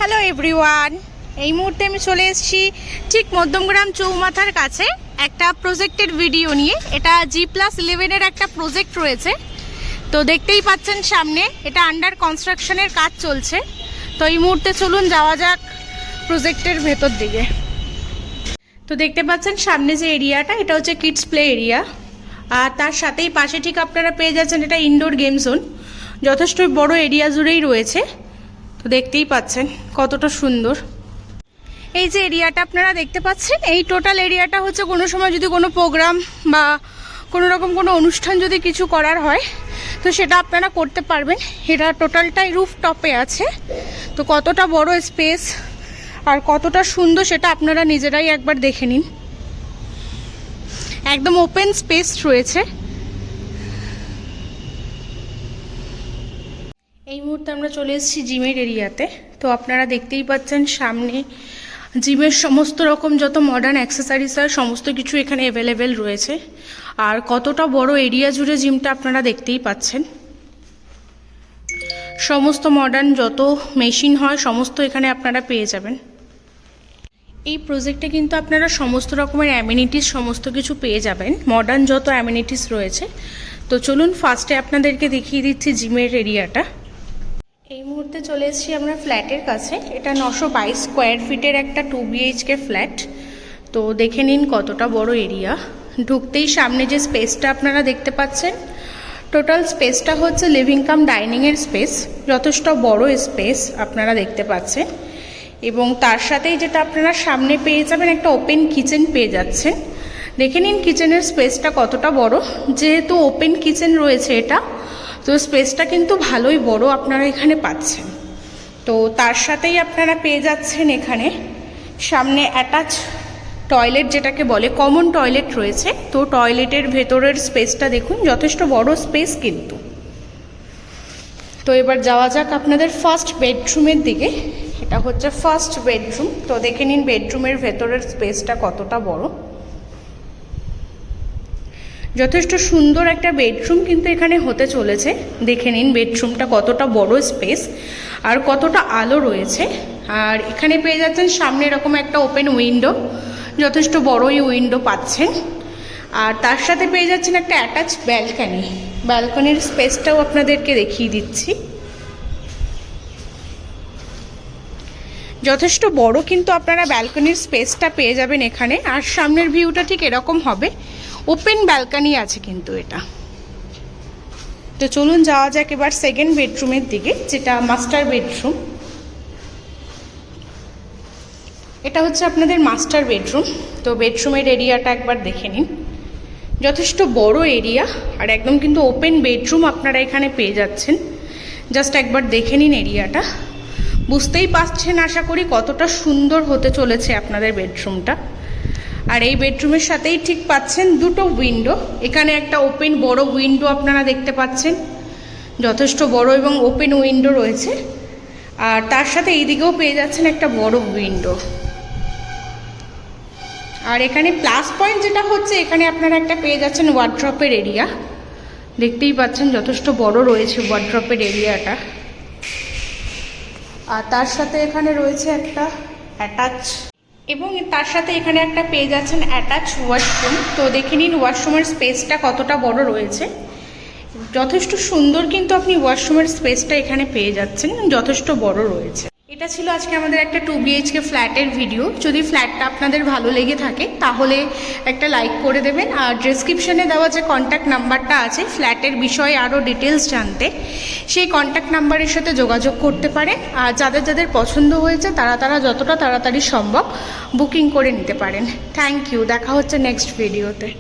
Hello everyone, এই মুহূর্তে আমি চলে এসেছি ঠিক মধ্যমগ্রাম চৌমাথার কাছে একটা প্রজেক্টের ভিডিও নিয়ে। এটা G+11 একটা প্রজেক্ট রয়েছে, তো দেখতেই পাচ্ছেন সামনে এটা আন্ডার কনস্ট্রাকশনের কাজ চলছে। তো এই মুহূর্তে চলুন যাওয়া যাক প্রজেক্টের ভেতর দিকে। তো দেখতে পাচ্ছেন সামনে যে এরিয়াটা, এটা হচ্ছে কিডস প্লে এরিয়া, আর তার সাথেই পাশে ঠিক আপনারা পেয়ে যাচ্ছেন এটা ইনডোর গেম জোন। যথেষ্ট বড় এরিয়া জুড়েই রয়েছে, তো দেখতেই পাচ্ছেন কতটা সুন্দর। এই যে এরিয়াটা আপনারা দেখতে পাচ্ছেন, এই টোটাল এরিয়াটা হচ্ছে কোনো সময় যদি কোনো প্রোগ্রাম বা কোনো রকম কোনো অনুষ্ঠান যদি কিছু করার হয় তো সেটা আপনারা করতে পারবেন। এটা টোটালটাই রুফটপে আছে, তো কতটা বড় স্পেস আর কতটা সুন্দর সেটা আপনারা নিজেরাই একবার দেখে নিন। একদম ওপেন স্পেস রয়েছে। এই মুহূর্তে আমরা চলে এসেছি জিমের এরিয়াতে। তো আপনারা দেখতেই পাচ্ছেন সামনে জিমের সমস্ত রকম যত মডার্ন অ্যাক্সেসরিজ হয় সমস্ত কিছু এখানে অ্যাভেলেবেল রয়েছে। আর কতটা বড় এরিয়া জুড়ে জিমটা আপনারা দেখতেই পাচ্ছেন। সমস্ত মডার্ন যত মেশিন হয় সমস্ত এখানে আপনারা পেয়ে যাবেন। এই প্রজেক্টে কিন্তু আপনারা সমস্ত রকমের অ্যামিনিটিস সমস্ত কিছু পেয়ে যাবেন, মডার্ন যত অ্যামিনিটিস রয়েছে। তো চলুন ফার্স্টে আপনাদেরকে দেখিয়ে দিচ্ছি জিমের এরিয়াটা। এই মুহূর্তে চলে এসেছি আমরা ফ্ল্যাটের কাছে। এটা 922 স্কোয়ার ফিটের একটা 2 BHK ফ্ল্যাট। তো দেখে নিন কতটা বড় এরিয়া। ঢুকতেই সামনে যে স্পেসটা আপনারা দেখতে পাচ্ছেন, টোটাল স্পেসটা হচ্ছে লিভিং কাম ডাইনিংয়ের স্পেস। যথেষ্ট বড় স্পেস আপনারা দেখতে পাচ্ছেন, এবং তার সাথেই যেটা আপনারা সামনে পেয়ে যাবেন একটা ওপেন কিচেন পেয়ে যাচ্ছেন। দেখে নিন কিচেনের স্পেসটা কতটা বড়। যেহেতু ওপেন কিচেন রয়েছে এটা, তো স্পেসটা কিন্তু ভালোই বড় আপনারা এখানে পাচ্ছেন। তো তার সাথেই আপনারা পেয়ে যাচ্ছেন এখানে সামনে অ্যাটাচ টয়লেট, যেটাকে বলে কমন টয়লেট রয়েছে। তো টয়লেটের ভেতরের স্পেসটা দেখুন, যথেষ্ট বড় স্পেস কিন্তু। তো এবার যাওয়া যাক আপনাদের ফার্স্ট বেডরুমের দিকে। এটা হচ্ছে ফার্স্ট বেডরুম। তো দেখে নিন বেডরুমের ভেতরের স্পেসটা কতটা বড়। যথেষ্ট সুন্দর একটা বেডরুম কিন্তু এখানে হতে চলেছে। দেখে নিন বেডরুমটা কতটা বড় স্পেস আর কতটা আলো রয়েছে। আর এখানে পেয়ে যাচ্ছেন সামনে এরকম একটা ওপেন উইন্ডো, যথেষ্ট বড়ই উইন্ডো পাচ্ছেন। আর তার সাথে পেয়ে যাচ্ছেন একটা অ্যাটাচ ব্যালকনি। ব্যালকনির স্পেসটাও আপনাদেরকে দেখিয়ে দিচ্ছি। যথেষ্ট বড় কিন্তু আপনারা ব্যালকনির স্পেসটা পেয়ে যাবেন এখানে। আর সামনের ভিউটা ঠিক এরকম হবে, ওপেন ব্যালকনি আছে কিন্তু এটা। তো চলুন যাওয়া যাক এবার সেকেন্ড বেডরুমের দিকে, যেটা মাস্টার বেডরুম। এটা হচ্ছে আপনাদের মাস্টার বেডরুম। তো বেডরুমের এরিয়াটা একবার দেখে নিন, যথেষ্ট বড় এরিয়া আর একদম কিন্তু ওপেন বেডরুম আপনারা এখানে পেয়ে যাচ্ছেন। জাস্ট একবার দেখে নিন এরিয়াটা, বুঝতেই পারছেন আশা করি কতটা সুন্দর হতে চলেছে আপনাদের বেডরুমটা। আর এই বেডরুমের সাথেই ঠিক পাচ্ছেন দুটো উইন্ডো। এখানে একটা ওপেন বড় উইন্ডো আপনারা দেখতে পাচ্ছেন, যথেষ্ট বড় এবং ওপেন উইন্ডো রয়েছে। আর তার সাথে এইদিকেও পেয়ে যাচ্ছেন একটা বড় উইন্ডো। আর এখানে প্লাস পয়েন্ট যেটা হচ্ছে, এখানে আপনারা একটা পেয়ে যাচ্ছেন ওয়ার্ড্রপের এরিয়া। দেখতেই পাচ্ছেন যথেষ্ট বড় রয়েছে ওয়ার্ড্রপের এরিয়াটা। আর তার সাথে এখানে রয়েছে একটা অ্যাটাচ, এবং তার সাথে এখানে একটা পেয়ে যাচ্ছেন অ্যাটাচ ওয়াশরুম। তো দেখে নিন ওয়াশরুমের স্পেসটা কতটা বড় রয়েছে। যথেষ্ট সুন্দর কিন্তু আপনি ওয়াশরুমের স্পেসটা এখানে পেয়ে যাচ্ছেন, যথেষ্ট বড় রয়েছে। এটা ছিল আজকে আমাদের একটা 2 BHK ফ্ল্যাটের ভিডিও। যদি ফ্ল্যাটটা আপনাদের ভালো লেগে থাকে তাহলে একটা লাইক করে দেবেন। আর ডেসক্রিপশনে দেওয়া যে কন্ট্যাক্ট নাম্বারটা আছে ফ্ল্যাটের বিষয়ে আরও ডিটেলস জানতে, সেই কন্ট্যাক্ট নাম্বারের সাথে যোগাযোগ করতে পারেন। আর যাদের যাদের পছন্দ হয়েছে তারা যতটা তাড়াতাড়ি সম্ভব বুকিং করে নিতে পারেন। থ্যাংক ইউ, দেখা হচ্ছে নেক্সট ভিডিওতে।